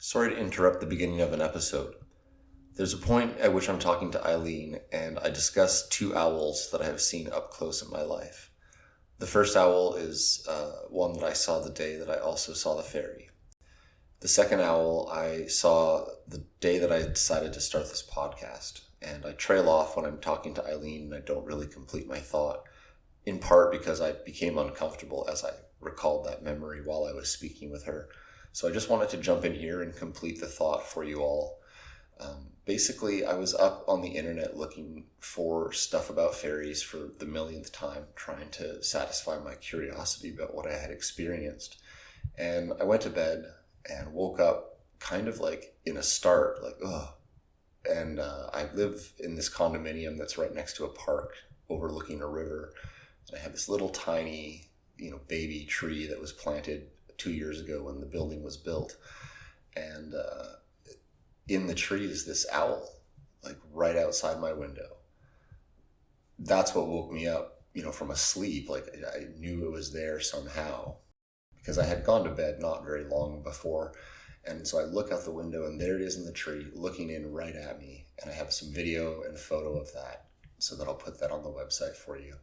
Sorry to interrupt the beginning of an episode. There's a point at which I'm talking to Eileen, and I discuss two owls that I have seen up close in my life. The first owl is one that I saw the day that I also saw the fairy. The second owl I saw the day that I decided to start this podcast, and I trail off when I'm talking to Eileen and I don't really complete my thought, in part because I became uncomfortable as I recalled that memory while I was speaking with her. So I just wanted to jump in here and complete the thought for you all. Basically, I was up on the internet looking for stuff about fairies for the millionth time, trying to satisfy my curiosity about what I had experienced. And I went to bed and woke up kind of like in a start, like, ugh. And I live in this condominium that's right next to a park overlooking a river. And I have this little tiny, baby tree that was planted 2 years ago when the building was built. And in the tree is this owl, like right outside my window. That's what woke me up, from a sleep. Like I knew it was there somehow because I had gone to bed not very long before. And so I look out the window and there it is in the tree looking in right at me. And I have some video and photo of that so that I'll put that on the website for you.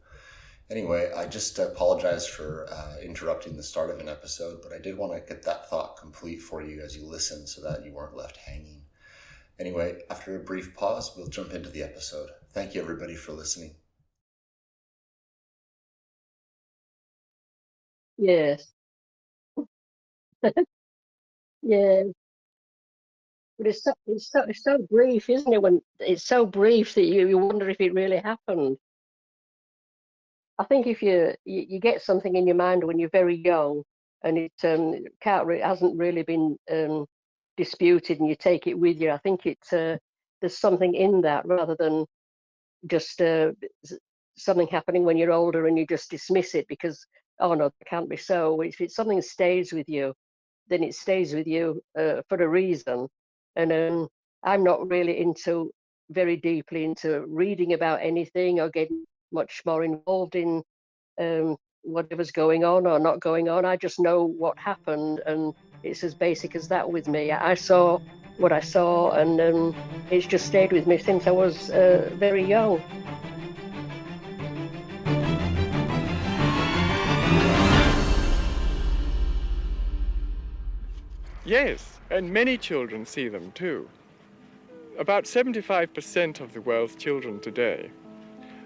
Anyway, I just apologize for interrupting the start of an episode, but I did want to get that thought complete for you as you listen so that you weren't left hanging. Anyway, after a brief pause, we'll jump into the episode. Thank you, everybody, for listening. Yes. Yeah. But it's so brief, isn't it? When it's so brief that you wonder if it really happened. I think if you get something in your mind when you're very young and it hasn't really been disputed and you take it with you, I think there's something in that rather than just something happening when you're older and you just dismiss it because, oh no, it can't be so. If it's something that stays with you, then it stays with you for a reason. And I'm not really very deeply into reading about anything or getting much more involved in whatever's going on or not going on. I just know what happened, and it's as basic as that with me. I saw what I saw, and it's just stayed with me since I was very young. Yes, and many children see them too. About 75% of the world's children today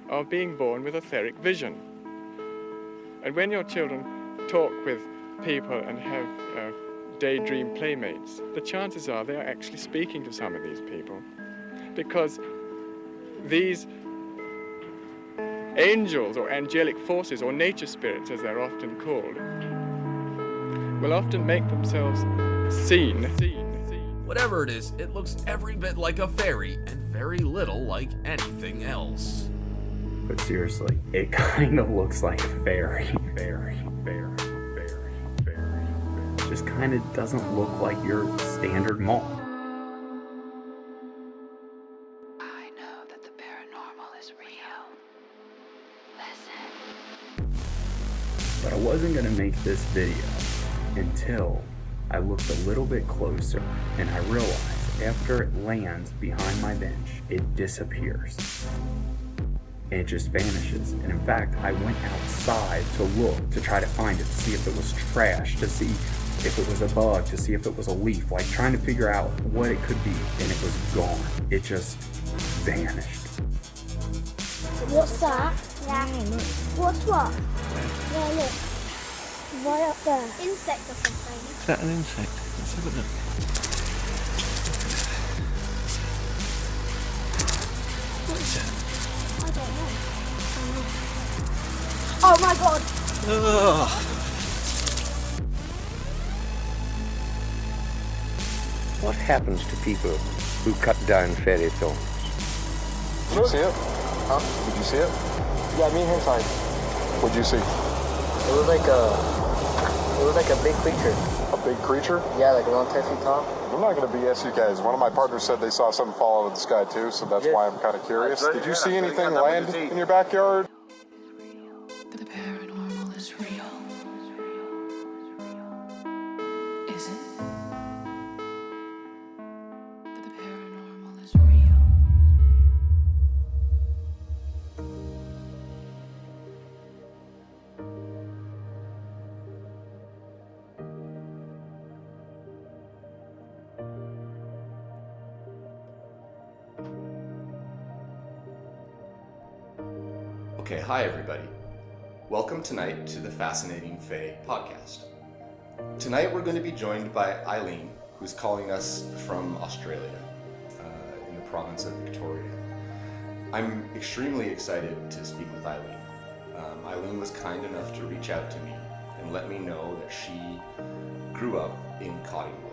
are being born with etheric vision. And when your children talk with people and have daydream playmates, the chances are they are actually speaking to some of these people. Because these angels or angelic forces or nature spirits, as they're often called, will often make themselves seen. Whatever it is, it looks every bit like a fairy and very little like anything else. But seriously, it kind of looks like a fairy. Just kind of doesn't look like your standard moth. I know that the paranormal is real. Listen. But I wasn't going to make this video until I looked a little bit closer and I realized after it lands behind my bench, it disappears. And it just vanishes. And in fact, I went outside to look, to try to find it, to see if it was trash, to see if it was a bug, to see if it was a leaf, like trying to figure out what it could be, and it was gone. It just vanished. What's that? Yeah. What's what? Yeah, look. Right up there. Insect or something. Is that an insect? Let's have a look. What is it? I don't know. Oh my god! Ugh. What happens to people who cut down fairy thorns? Did you see it? Huh? Did you see it? Yeah, me and him saw it. What'd you see? It was like a big creature. A big creature? Yeah, like around 10 feet tall. I'm not going to BS you guys. One of my partners said they saw something fall out of the sky too, so that's why I'm kind of curious. Did you see anything land in your backyard? But the paranormal is real. Is it? Okay, hi everybody. Welcome tonight to the Fascinating Fae podcast. Tonight we're going to be joined by Eileen, who's calling us from Australia, in the province of Victoria. I'm extremely excited to speak with Eileen. Eileen was kind enough to reach out to me and let me know that she grew up in Cottingley,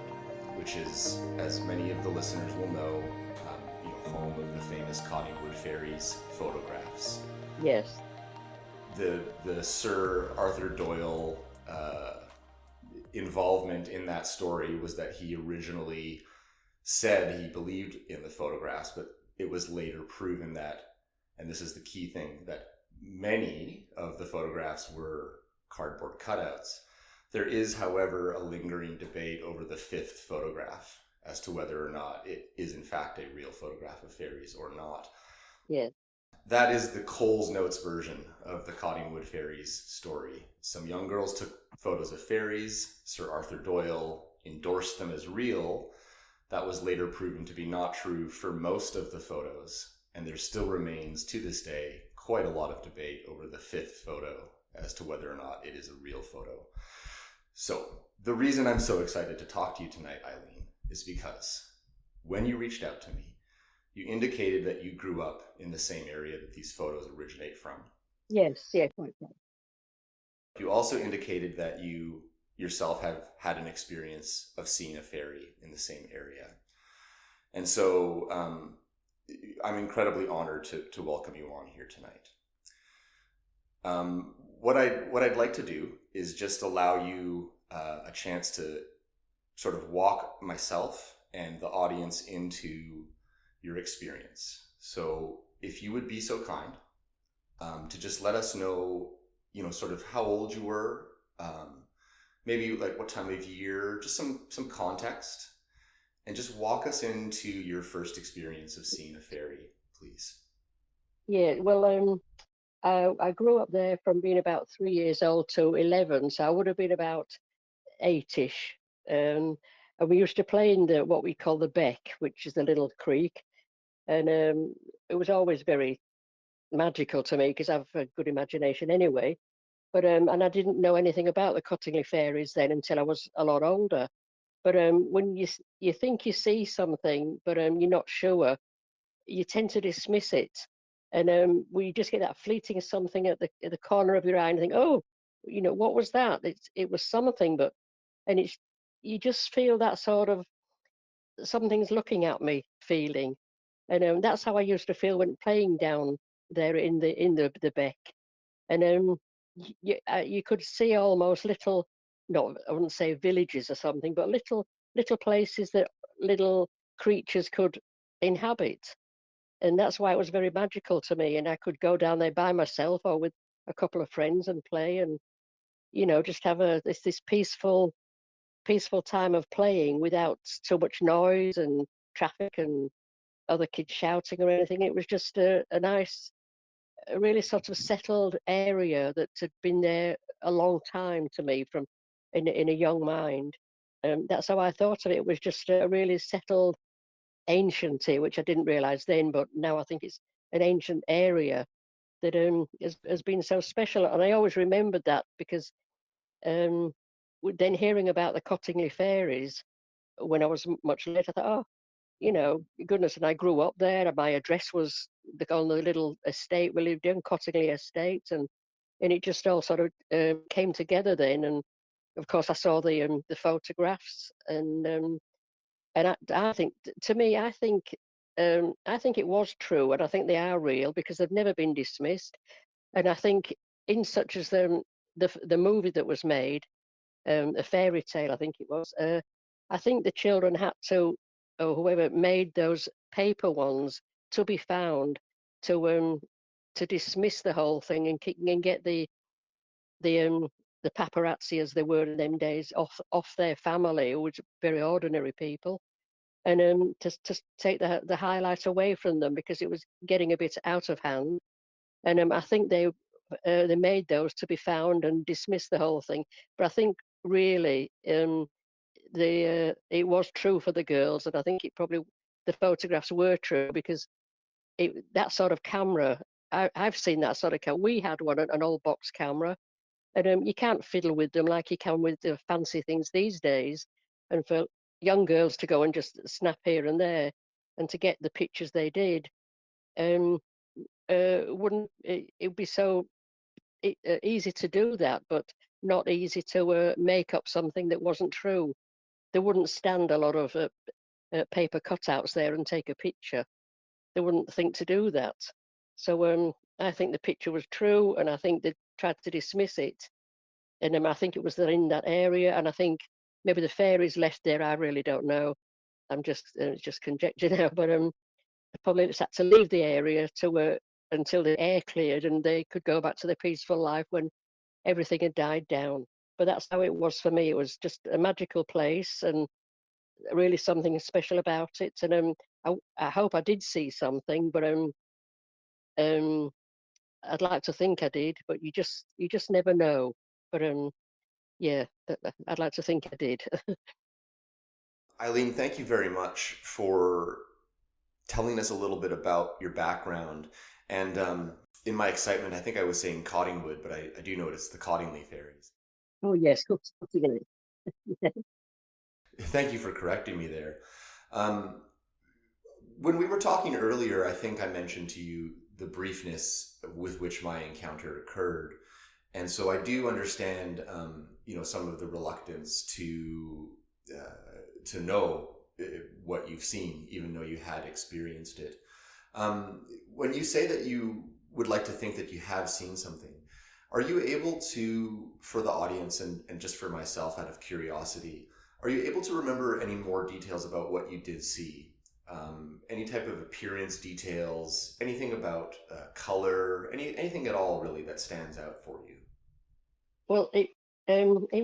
which is, as many of the listeners will know, home of the famous Cottingley Fairies photographs. Yes. The Sir Arthur Doyle involvement in that story was that he originally said he believed in the photographs, but it was later proven that, and this is the key thing, that many of the photographs were cardboard cutouts. There is, however, a lingering debate over the fifth photograph as to whether or not it is in fact a real photograph of fairies or not. Yeah. That is the Coles Notes version of the Cottingley Fairies story. Some young girls took photos of fairies. Sir Arthur Doyle endorsed them as real. That was later proven to be not true for most of the photos, and there still remains, to this day, quite a lot of debate over the fifth photo as to whether or not it is a real photo. So, the reason I'm so excited to talk to you tonight, Eileen, is because when you reached out to me, you indicated that you grew up in the same area that these photos originate from. Yes, yeah, quite right. You also indicated that you yourself have had an experience of seeing a fairy in the same area. And so I'm incredibly honored to welcome you on here tonight. What I'd like to do is just allow you a chance to sort of walk myself and the audience into your experience. So if you would be so kind to just let us know, sort of how old you were, maybe like what time of year, just some context, and just walk us into your first experience of seeing a fairy, please. Yeah, well, I grew up there from being about 3 years old to 11, so I would have been about 8-ish. And we used to play in what we call the beck, which is the little creek. And it was always very magical to me because I've a good imagination anyway. But and I didn't know anything about the Cottingley Fairies then until I was a lot older. But when you think you see something, but you're not sure, you tend to dismiss it, and we just get that fleeting something at the corner of your eye and think, oh, what was that? It was something, but and it's you just feel that sort of something's looking at me feeling, and that's how I used to feel when playing down there in the beck, and you could see almost little, no, I wouldn't say villages or something, but little places that little creatures could inhabit, and that's why it was very magical to me. And I could go down there by myself or with a couple of friends and play, and just have this peaceful time of playing without too much noise and traffic and other kids shouting or anything. It was just a nice, a really sort of settled area that had been there a long time to me from in a young mind. That's how I thought of it. It was just a really settled ancient here, which I didn't realize then, but now I think it's an ancient area that has been so special. And I always remembered that because then hearing about the Cottingley Fairies when I was much later, I thought, oh, goodness, and I grew up there, and my address was on the little estate we lived in, Cottingley Estate, and it just all sort of came together then. And of course, I saw the photographs, and I think, to me, I think it was true, and I think they are real because they've never been dismissed. And I think in such as the movie that was made, a fairy tale, I think it was. I think the children had to, or whoever made those paper ones, to be found to dismiss the whole thing and get the paparazzi, as they were in them days, off their family, who was very ordinary people, and to take the highlight away from them because it was getting a bit out of hand. And I think they made those to be found and dismiss the whole thing. But I think really it was true for the girls, and I think the photographs were true because that sort of camera I've seen that sort of camera. We had one, an old box camera, and you can't fiddle with them like you can with the fancy things these days. And for young girls to go and just snap here and there, and to get the pictures they did, wouldn't it would be so easy to do that, but not easy to make up something that wasn't true. They wouldn't stand a lot of paper cutouts there and take a picture. They wouldn't think to do that. So I think the picture was true, and I think they tried to dismiss it. And I think it was there in that area, and I think maybe the fairies left there. I really don't know. I'm just conjecture now, but probably just had to leave the area to until the air cleared and they could go back to their peaceful life when everything had died down. But that's how it was for me. It was just a magical place and really something special about it. And I hope I did see something, but I'd like to think I did, but you just never know. But yeah, I'd like to think I did. Eileen, thank you very much for telling us a little bit about your background. And in my excitement, I think I was saying Cottingwood, but I do know it's the Cottingley Fairies. Oh yes, Thank you for correcting me there. When we were talking earlier, I think I mentioned to you the briefness with which my encounter occurred. And so I do understand, some of the reluctance to know what you've seen, even though you had experienced it. When you say that you would like to think that you have seen something, are you able to, for the audience and just for myself out of curiosity, are you able to remember any more details about what you did see? Any type of appearance details, anything about color, anything at all really that stands out for you? Well, it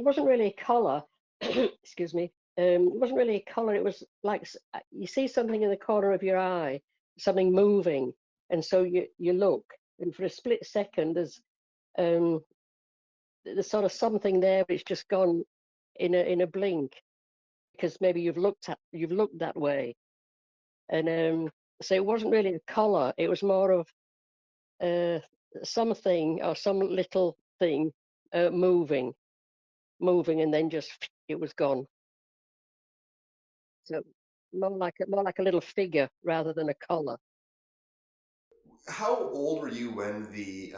wasn't really a color. Excuse me. It wasn't really a color. It was like you see something in the corner of your eye, something moving, and so you look, and for a split second, there's sort of something there, but it's just gone in a blink because maybe you've looked that way, and so it wasn't really a color. It was more of something or some little thing moving, and then just it was gone. So more like a little figure rather than a color. How old were you when the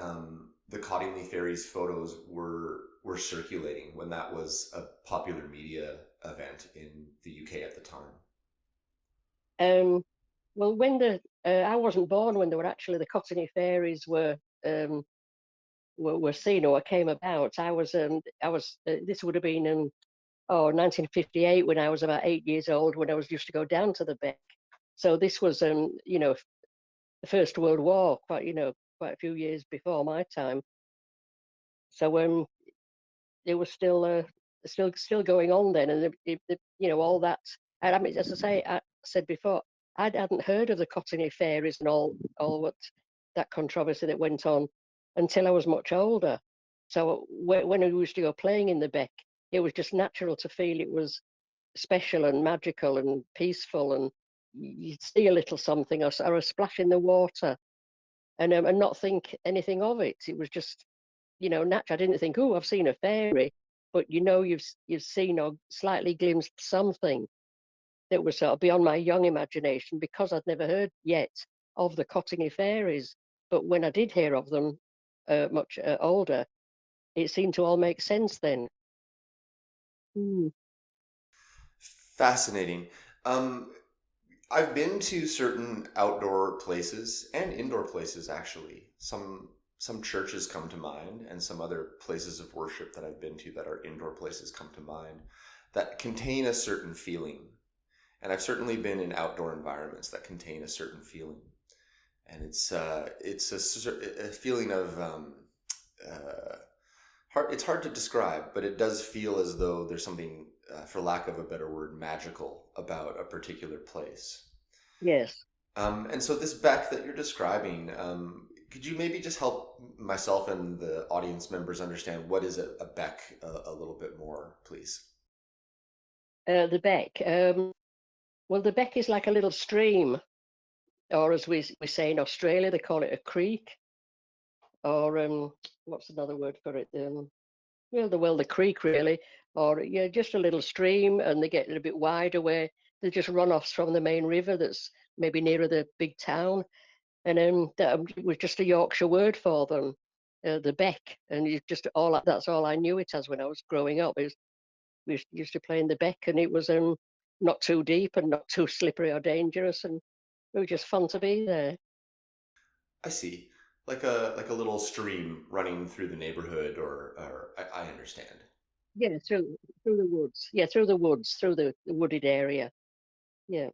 Cottingley Fairies photos were circulating, when that was a popular media event in the UK at the time? Well, when I wasn't born when there were actually the Cottingley Fairies were seen or came about. I was this would have been in 1958 when I was about 8 years old, when I used to go down to the Beck. So this was the First World War, quite a few years before my time. So it was still going on then, and all that. And I mean, as I say, I said before, I hadn't heard of the Cottingley Fairies and all what that controversy that went on until I was much older. So when I used to go playing in the Beck, it was just natural to feel it was special and magical and peaceful, and you'd see a little something or a splash in the water, and not think anything of it. It was just natural. I didn't think, oh, I've seen a fairy, but you've seen or slightly glimpsed something that was sort of beyond my young imagination, because I'd never heard yet of the Cottingley Fairies. But when I did hear of them much older, it seemed to all make sense then. Fascinating. I've been to certain outdoor places and indoor places, actually. Some churches come to mind, and some other places of worship that I've been to that are indoor places come to mind that contain a certain feeling. And I've certainly been in outdoor environments that contain a certain feeling. And it's a feeling of it's hard to describe, but it does feel as though there's something, for lack of a better word, magical about a particular place. Yes. And so this Beck that you're describing, could you maybe just help myself and the audience members understand what is a Beck a little bit more, please? The Beck. Well, the Beck is like a little stream, or as we say in Australia, they call it a creek. or what's another word for it? The creek really, or yeah, just a little stream, and they get a little bit wider where they're just runoffs from the main river that's maybe nearer the big town, and that was just a Yorkshire word for them, the beck, and you just that's all I knew it as when I was growing up. We used to play in the beck, and it was not too deep and not too slippery or dangerous, and it was just fun to be there. I see. Like a little stream running through the neighborhood, or I understand. Yeah, through the woods. Yeah, through the woods, through the wooded area. Yeah.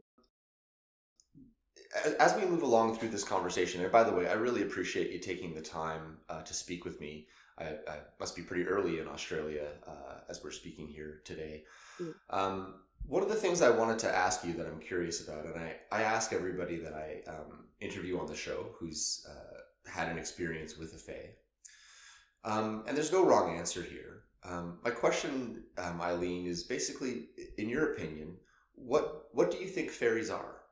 As we move along through this conversation, and by the way, I really appreciate you taking the time to speak with me. I must be pretty early in Australia as we're speaking here today. One of the things I wanted to ask you that I'm curious about, and I ask everybody that I interview on the show who's had an experience with a fae, and there's no wrong answer here. My question, Eileen, is basically, in your opinion, what do you think fairies are?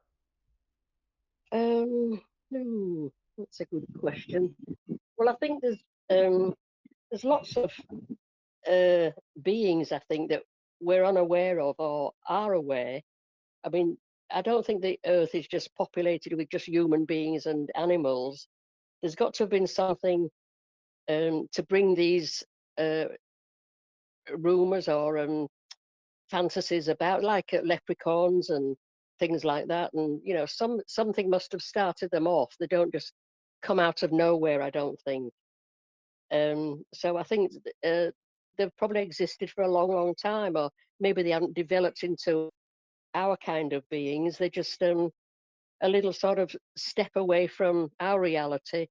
That's a good question. Well, I think there's lots of beings, I think, that we're unaware of or are aware. I mean, I don't think the Earth is just populated with just human beings and animals. There's got to have been something to bring these rumors or fantasies about, like leprechauns and things like that. And something must have started them off. They don't just come out of nowhere, I don't think. So I think they've probably existed for a long, long time, or maybe they haven't developed into our kind of beings. They're just a little sort of step away from our reality,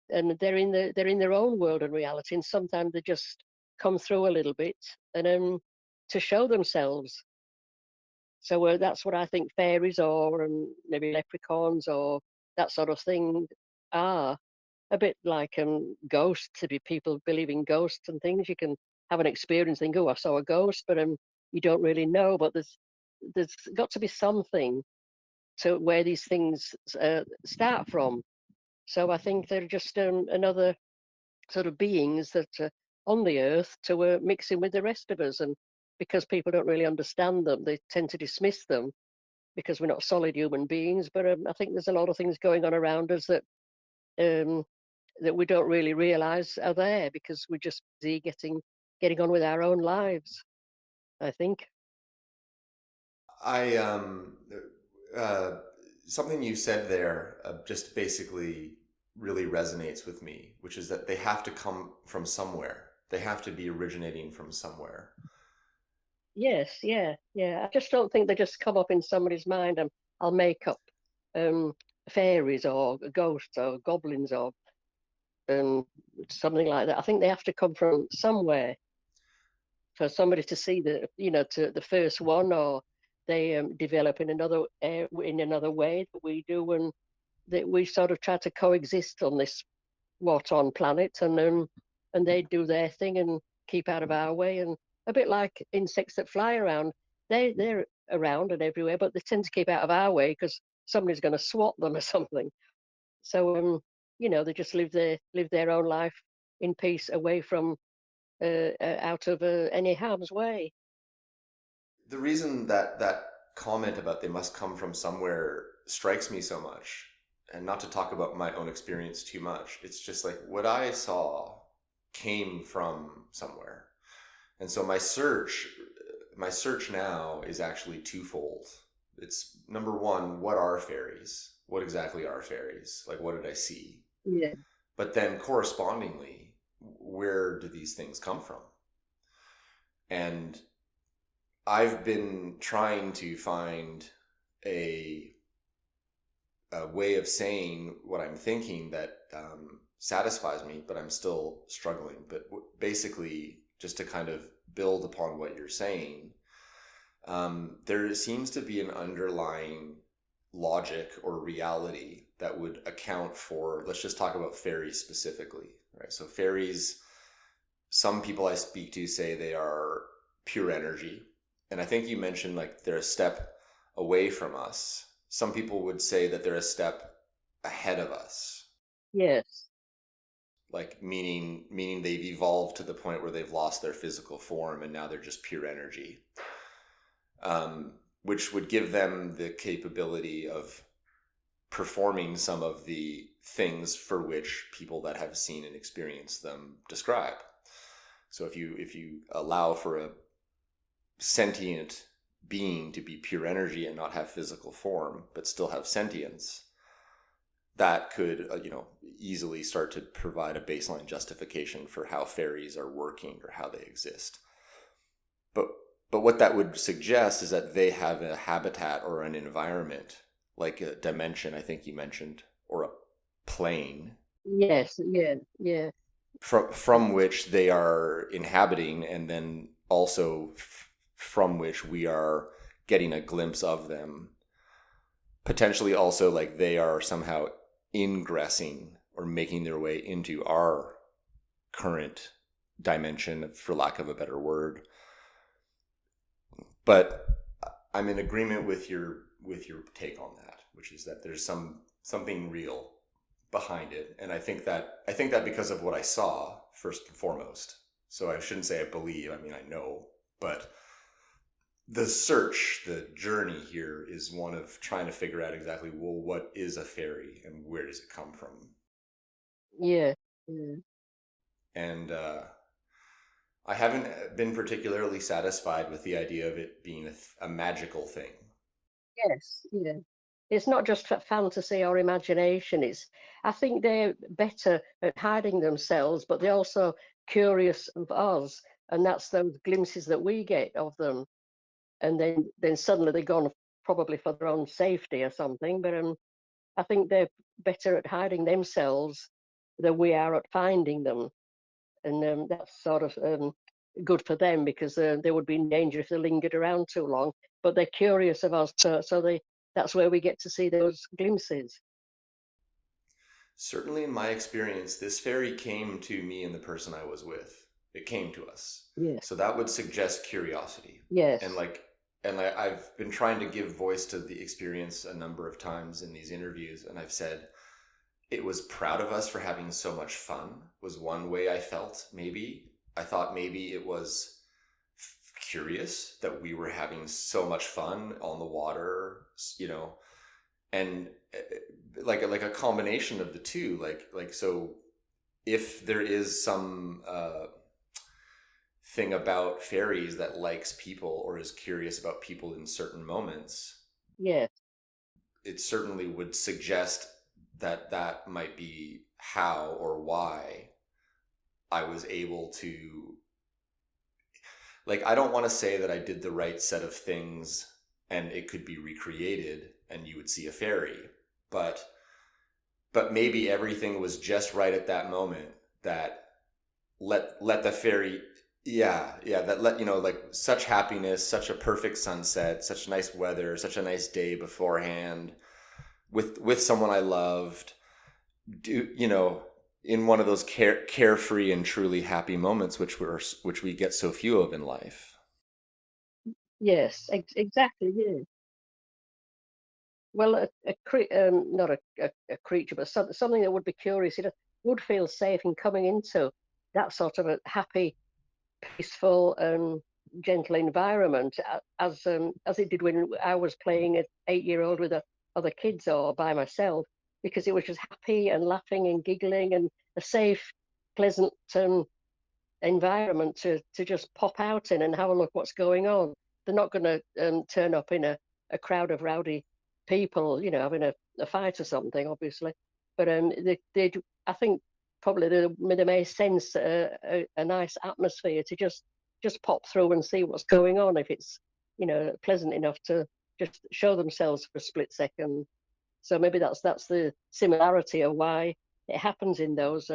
and they're in their own world and reality. And sometimes they just come through a little bit and to show themselves. So that's what I think fairies or maybe leprechauns or that sort of thing are. A bit like ghosts. To be people believe in ghosts and things, you can have an experience and think, "Oh, I saw a ghost," but you don't really know. But there's got to be something to where these things start from. So I think they're just another sort of beings that are on the earth to mix in with the rest of us. And because people don't really understand them, they tend to dismiss them because we're not solid human beings. But I think there's a lot of things going on around us um, that we don't really realize are there because we're just busy getting on with our own lives, I think. I uh, Something you said there just basically really resonates with me, which is that they have to come from somewhere. They have to be originating from somewhere. Yes, yeah. I just don't think they just come up in somebody's mind and I'll make up um, fairies or ghosts or goblins or something like that. I think they have to come from somewhere for somebody to see to the first one, or they develop in another way that we do, and that we sort of try to coexist on this on planet, and they do their thing and keep out of our way. And a bit like insects that fly around, they're around and everywhere, but they tend to keep out of our way because somebody's going to swat them or something. So they just live their own life in peace, away from out of any harm's way. The reason that comment about they must come from somewhere strikes me so much, and not to talk about my own experience too much, it's just like what I saw came from somewhere. And so my search now is actually twofold. It's number one, what are fairies? What exactly are fairies? Like, what did I see? Yeah. But then correspondingly, where do these things come from? And I've been trying to find a way of saying what I'm thinking that satisfies me, but I'm still struggling. But basically, just to kind of build upon what you're saying, there seems to be an underlying logic or reality that would account for, let's just talk about fairies specifically, right? So fairies, some people I speak to say they are pure energy. And I think you mentioned like they're a step away from us. Some people would say that they're a step ahead of us. Yes. like meaning they've evolved to the point where they've lost their physical form and now they're just pure energy, which would give them the capability of performing some of the things for which people that have seen and experienced them describe. So if you allow for a sentient being to be pure energy and not have physical form, but still have sentience, that could, easily start to provide a baseline justification for how fairies are working or how they exist. But what that would suggest is that they have a habitat or an environment, like a dimension, I think you mentioned, or a plane. Yes, yeah. From which they are inhabiting, and then also from which we are getting a glimpse of them. Potentially also like they are somehow ingressing or making their way into our current dimension, for lack of a better word. But I'm in agreement with your take on that, which is that there's something real behind it. And I think that because of what I saw, first and foremost. So I shouldn't say I believe, I know, but the search, the journey here is one of trying to figure out exactly, well, what is a fairy and where does it come from? Yeah. And I haven't been particularly satisfied with the idea of it being a magical thing. Yes, yeah. It's not just fantasy or imagination. I think they're better at hiding themselves, but they're also curious of us, and that's those glimpses that we get of them. And then suddenly they're gone, probably for their own safety or something. But I think they're better at hiding themselves than we are at finding them, and that's sort of good for them, because they would be in danger if they lingered around too long. But they're curious of us, so that's where we get to see those glimpses. Certainly in my experience, this fairy came to me and the person I was with. It came to us. Yes. So that would suggest curiosity. Yes. And I've been trying to give voice to the experience a number of times in these interviews, and I've said it was proud of us for having so much fun, was one way I felt. Maybe I thought maybe it was curious that we were having so much fun on the water, and like a combination of the two. Like so, if there is some thing about fairies that likes people or is curious about people in certain moments, yes, it certainly would suggest that might be how or why I was able to, I don't want to say that I did the right set of things and it could be recreated and you would see a fairy, but maybe everything was just right at that moment that let the fairy, that let, such happiness, such a perfect sunset, such nice weather, such a nice day beforehand with someone I loved, in one of those carefree and truly happy moments, which we get so few of in life. Yes, exactly. Yeah. Well, not a creature, but something that would be curious, would feel safe in coming into that sort of a happy, peaceful, gentle environment, as it did when I was playing an 8-year-old with other kids or by myself, because it was just happy and laughing and giggling and a safe, pleasant environment to just pop out in and have a look what's going on. They're not going to turn up in a crowd of rowdy people, having a fight or something, obviously. But they I think probably they may sense a nice atmosphere to just pop through and see what's going on, if it's pleasant enough to just show themselves for a split second. So maybe that's the similarity of why it happens in those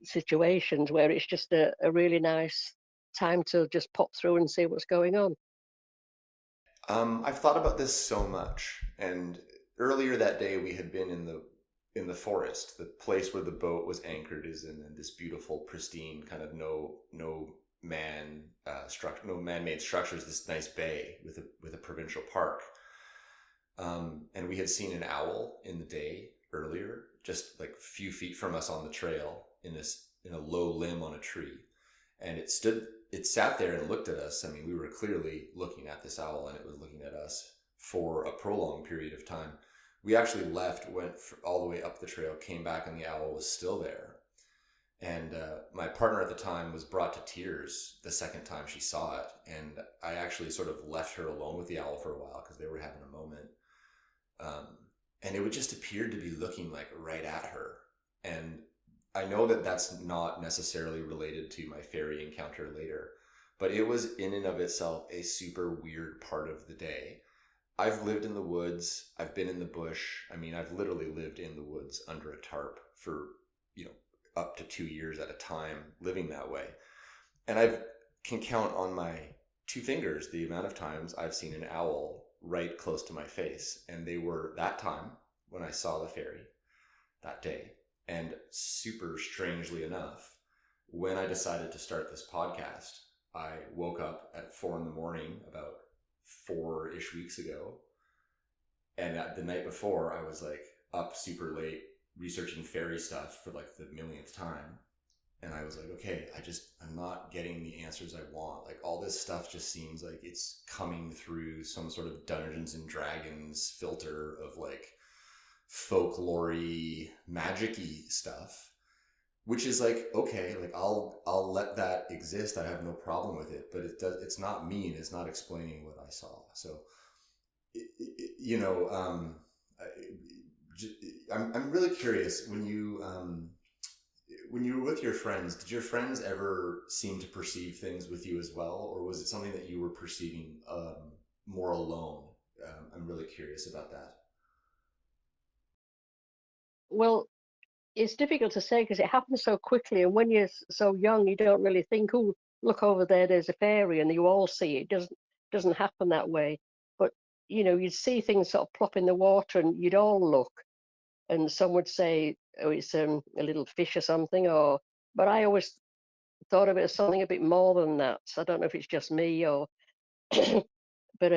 situations where it's just a really nice time to just pop through and see what's going on. I've thought about this so much, and earlier that day we had been in the forest. The place where the boat was anchored is in this beautiful, pristine kind of no man-made structures. This nice bay with a provincial park, and we had seen an owl in the day earlier, just like a few feet from us on the trail in a low limb on a tree. And it sat there and looked at us. I mean, we were clearly looking at this owl, and it was looking at us for a prolonged period of time. We actually left, went all the way up the trail, came back, and the owl was still there. And my partner at the time was brought to tears the second time she saw it. And I actually sort of left her alone with the owl for a while because they were having a moment. And it would just appear to be looking like right at her. And I know that that's not necessarily related to my fairy encounter later, but it was in and of itself a super weird part of the day. I've lived in the woods. I've been in the bush. I mean, I've literally lived in the woods under a tarp for, up to 2 years at a time, living that way. And I can count on my 2 fingers the amount of times I've seen an owl right close to my face. And they were that time when I saw the fairy that day. And super strangely enough, when I decided to start this podcast, I woke up at 4 a.m. about 4-ish weeks ago. And the night before, I was like up super late researching fairy stuff for like the millionth time. And I was like, okay, I'm not getting the answers I want. Like all this stuff just seems like it's coming through some sort of Dungeons and Dragons filter of like folklore-y, magic-y stuff, which is like, okay, like I'll let that exist. I have no problem with it, but it's not me, and it's not explaining what I saw. So, I'm really curious, when you were with your friends, did your friends ever seem to perceive things with you as well, or was it something that you were perceiving more alone? I'm really curious about that. Well, it's difficult to say because it happens so quickly, and when you're so young, you don't really think, "Oh, look over there, there's a fairy," and you all see it. It doesn't happen that way. But you'd see things sort of plop in the water, and you'd all look, and some would say, "Oh, it's a little fish or something," but I always thought of it as something a bit more than that. So I don't know if it's just me or, but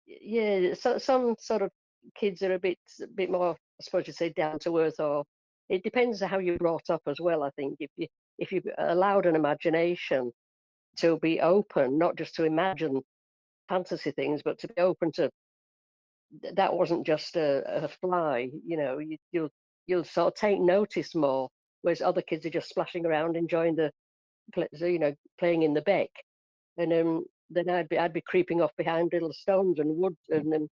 yeah, some sort of kids are a bit more, I suppose you'd say, down to earth, or it depends on how you're brought up as well. I think if you allowed an imagination to be open, not just to imagine fantasy things, but to be open to that wasn't just a fly, you'll sort of take notice more, whereas other kids are just splashing around enjoying playing in the beck, and then I'd be creeping off behind little stones and wood and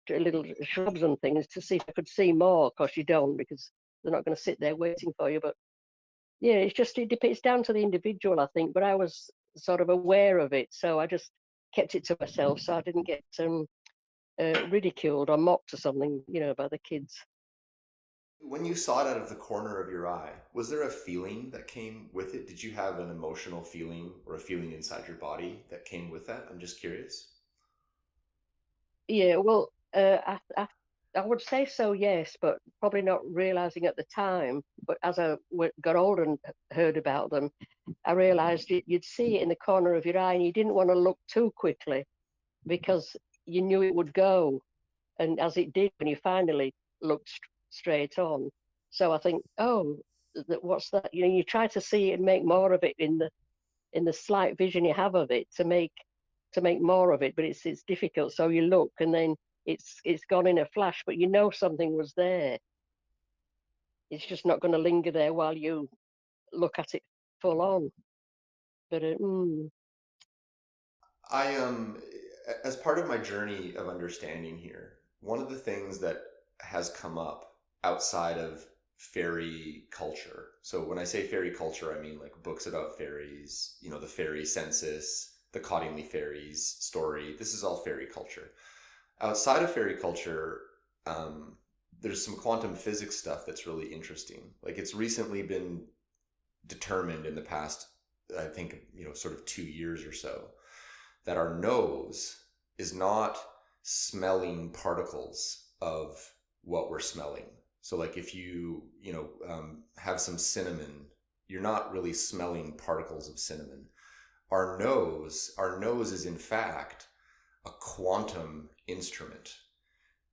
little shrubs and things to see if I could see more. Of course, you don't, because they're not going to sit there waiting for you. But yeah, it's down to the individual, I think. But I was sort of aware of it, so I just kept it to myself, so I didn't get ridiculed or mocked or something, by the kids. When you saw it out of the corner of your eye, was there a feeling that came with it? Did you have an emotional feeling or a feeling inside your body that came with that? I'm just curious. Yeah, well, I would say so, yes, but probably not realizing at the time. But as I got older and heard about them, I realized you'd see it in the corner of your eye, and you didn't want to look too quickly because you knew it would go. And as it did, when you finally looked straight on. So I think, oh, what's that? You try to see it and make more of it in the slight vision you have of it to make more of it, but it's difficult. So you look, and then it's gone in a flash, but something was there. It's just not going to linger there while you look at it full on. But as part of my journey of understanding here, one of the things that has come up outside of fairy culture. So when I say fairy culture, I mean like books about fairies, the fairy census, the Cottingley Fairies story. This is all fairy culture. Outside of fairy culture, there's some quantum physics stuff that's really interesting. Like it's recently been determined in the past, I think, sort of 2 years or so, that our nose is not smelling particles of what we're smelling. So like if you have some cinnamon, you're not really smelling particles of cinnamon. Our nose is in fact a quantum instrument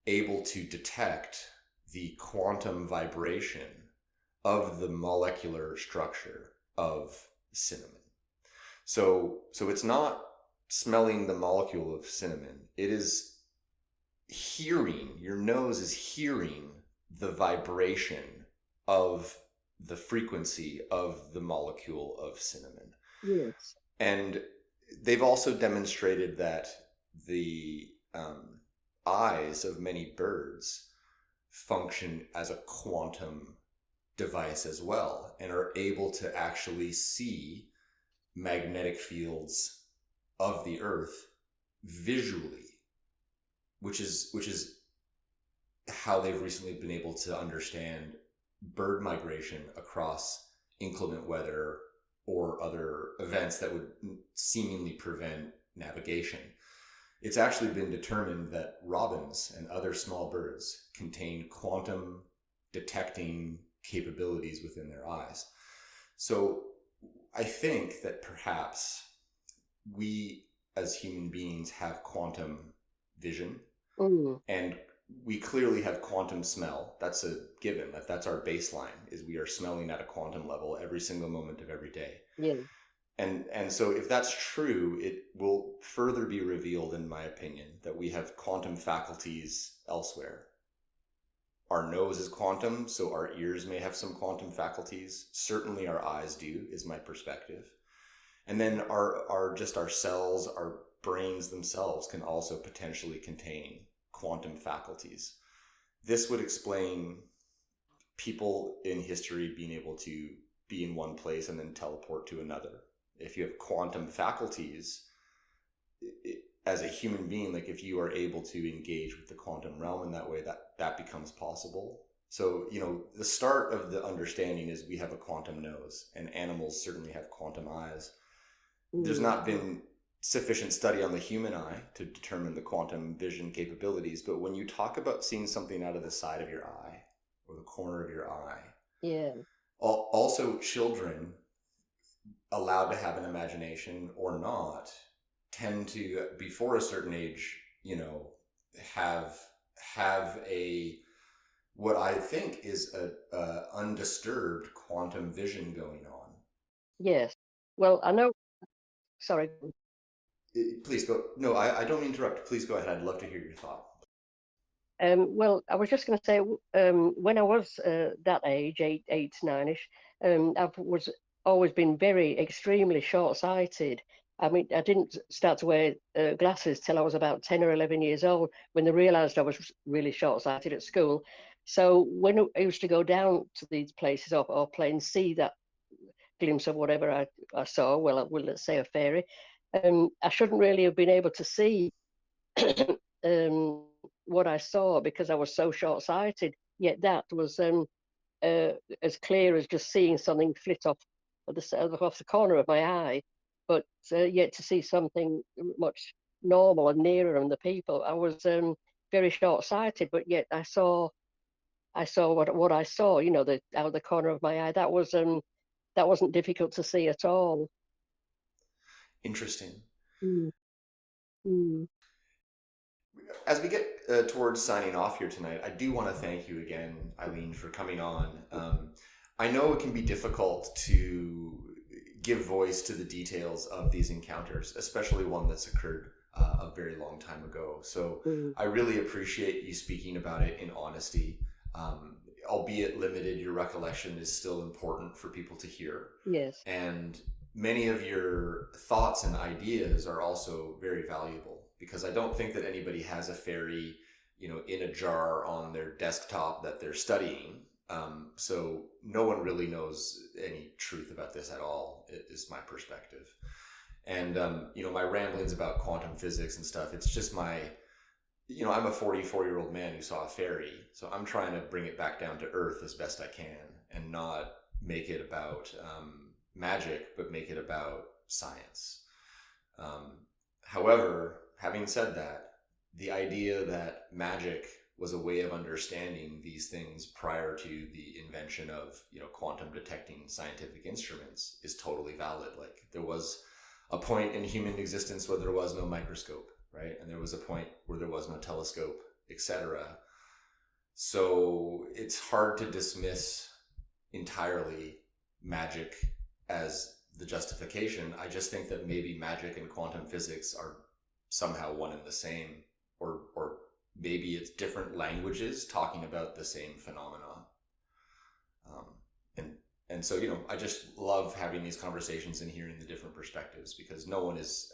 able to detect the quantum vibration of the molecular structure of cinnamon. So it's not smelling the molecule of cinnamon. It is hearing, your nose is hearing the vibration of the frequency of the molecule of cinnamon. Yes. And they've also demonstrated that the eyes of many birds function as a quantum device as well, and are able to actually see magnetic fields of the earth visually, which is how they've recently been able to understand bird migration across inclement weather or other events that would seemingly prevent navigation. It's actually been determined that robins and other small birds contain quantum detecting capabilities within their eyes. So I think that perhaps we as human beings have quantum vision, and we clearly have quantum smell. That's a given. That's our baseline, is we are smelling at a quantum level every single moment of every day. Yeah. And so if that's true, it will further be revealed, in my opinion, that we have quantum faculties elsewhere. Our nose is quantum, so our ears may have some quantum faculties. Certainly our eyes do, is my perspective. And then our cells, our brains themselves can also potentially contain quantum faculties. This would explain people in history being able to be in one place and then teleport to another. If you have quantum faculties, as a human being, like if you are able to engage with the quantum realm in that way, that becomes possible. So, the start of the understanding is we have a quantum nose, and animals certainly have quantum eyes. There's not been sufficient study on the human eye to determine the quantum vision capabilities, but when you talk about seeing something out of the side of your eye or the corner of your eye, yeah. Also children allowed to have an imagination or not tend to, before a certain age, have a, what I think is a undisturbed quantum vision going on. Yes. Well, I know. Sorry. Please go. No, I don't mean to interrupt. Please go ahead. I'd love to hear your thought. Well, I was just going to say, when I was that age, 8, 9-ish, I've always been extremely short-sighted. I mean, I didn't start to wear glasses till I was about 10 or 11 years old, when they realised I was really short-sighted at school. So when I used to go down to these places or play and see that glimpse of whatever I saw, well, let's say a fairy, I shouldn't really have been able to see what I saw because I was so short-sighted. Yet that was as clear as just seeing something flit off the corner of my eye. But yet to see something much normal and nearer than the people, I was very short-sighted. But yet I saw what I saw. Out of the corner of my eye. That wasn't difficult to see at all. Interesting. Mm. As we get towards signing off here tonight, I do want to thank you again, Eileen, for coming on. I know it can be difficult to give voice to the details of these encounters, especially one that's occurred a very long time ago. So I really appreciate you speaking about it in honesty. Albeit limited, your recollection is still important for people to hear. Yes. And many of your thoughts and ideas are also very valuable, because I don't think that anybody has a fairy, in a jar on their desktop that they're studying. So no one really knows any truth about this at all, is my perspective. And, my ramblings about quantum physics and stuff, it's just I'm a 44-year-old man who saw a fairy. So I'm trying to bring it back down to earth as best I can and not make it about magic, but make it about science. However, having said that, the idea that magic was a way of understanding these things prior to the invention of, quantum detecting scientific instruments is totally valid. Like, there was a point in human existence where there was no microscope, right? And there was a point where there was no telescope, etc. So it's hard to dismiss entirely magic as the justification. I just think that maybe magic and quantum physics are somehow one and the same, or maybe it's different languages talking about the same phenomena. And so, I just love having these conversations and hearing the different perspectives, because no one's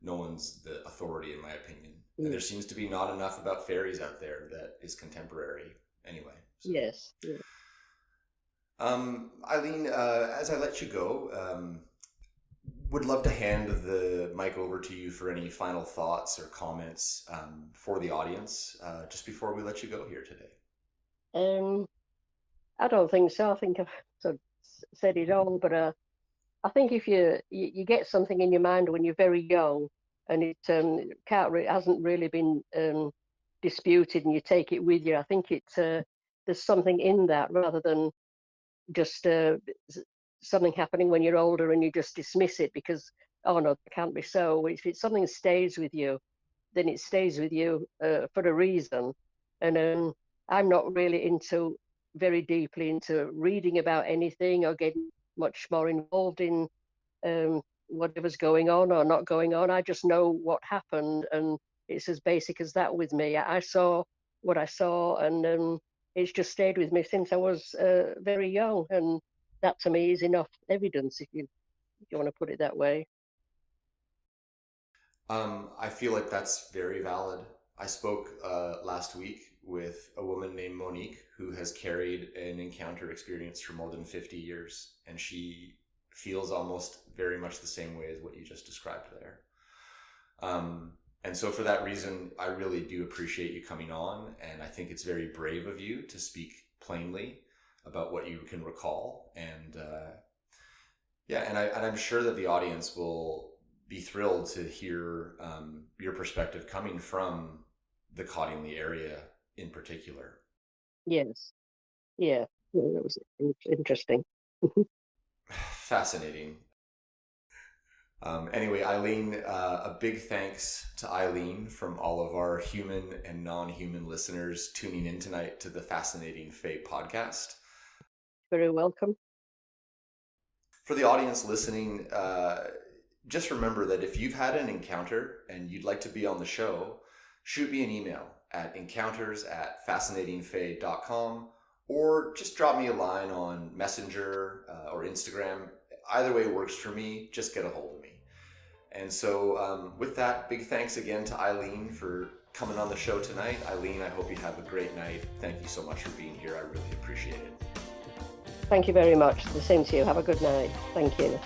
the authority, in my opinion. And there seems to be not enough about fairies out there that is contemporary anyway. So. Yes. Yeah. Eileen, as I let you go, would love to hand the mic over to you for any final thoughts or comments for the audience, just before we let you go here today. I don't think so. I think I've sort of said it all, but I think if you get something in your mind when you're very young, and it hasn't really been disputed, and you take it with you, I think there's something in that, rather than just something happening when you're older and you just dismiss it because, oh no, it can't be so. If it's something that stays with you, then it stays with you for a reason. And I'm not really very deeply into reading about anything or getting much more involved in whatever's going on or not going on. I just know what happened, and it's as basic as that with me. I saw what I saw, and it's just stayed with me since I was very young, and that to me is enough evidence, if you want to put it that way. I feel like that's very valid. I spoke last week with a woman named Monique, who has carried an encounter experience for more than 50 years, and she feels almost very much the same way as what you just described there. And so for that reason, I really do appreciate you coming on, and I think it's very brave of you to speak plainly about what you can recall. And I'm sure that the audience will be thrilled to hear your perspective coming from the Cottingley area in particular. Yes. Yeah, that was interesting. Fascinating. Anyway, Eileen, a big thanks to Eileen from all of our human and non-human listeners tuning in tonight to the Fascinating Fae podcast. Very welcome. For the audience listening, just remember that if you've had an encounter and you'd like to be on the show, shoot me an email at encounters@fascinatingfae.com, or just drop me a line on Messenger or Instagram. Either way works for me. Just get a hold of me. And so with that, big thanks again to Eileen for coming on the show tonight. Eileen, I hope you have a great night. Thank you so much for being here. I really appreciate it. Thank you very much. The same to you. Have a good night. Thank you.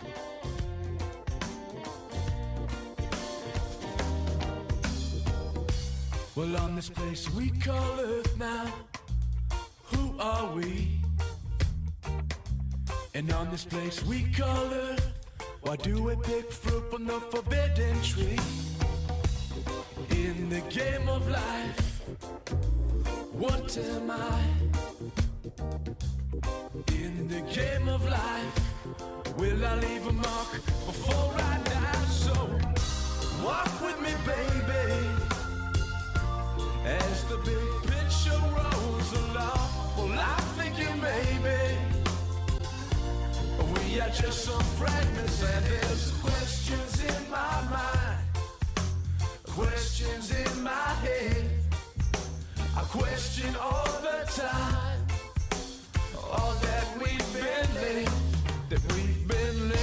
Well, on this place we call Earth now, who are we? And on this place we call Earth, why do we pick fruit from the forbidden tree? In the game of life, what am I? In the game of life, will I leave a mark before I die? So walk with me, baby, as the big picture rolls along. Well, I'm thinking maybe we are just some fragments, and there's questions in my mind, questions in my head. I question all the time, all that we've been led, that we've been led.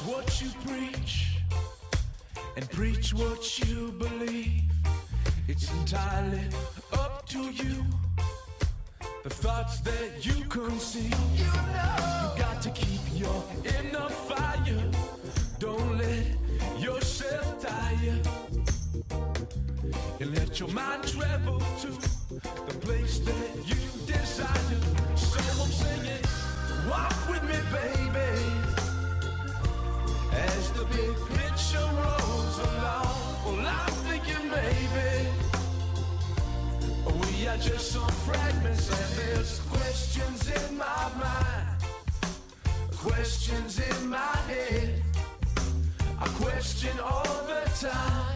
What you preach, and preach what you believe. It's entirely up to you, the thoughts that you conceive. You got to keep your inner fire, don't let yourself tire, and let your mind travel to the place that you desire. So I'm singing, walk with me, baby, as the big picture rolls along. Well, I'm thinking maybe we are are just some fragments, and there's questions in my mind, questions in my head. I question all the time.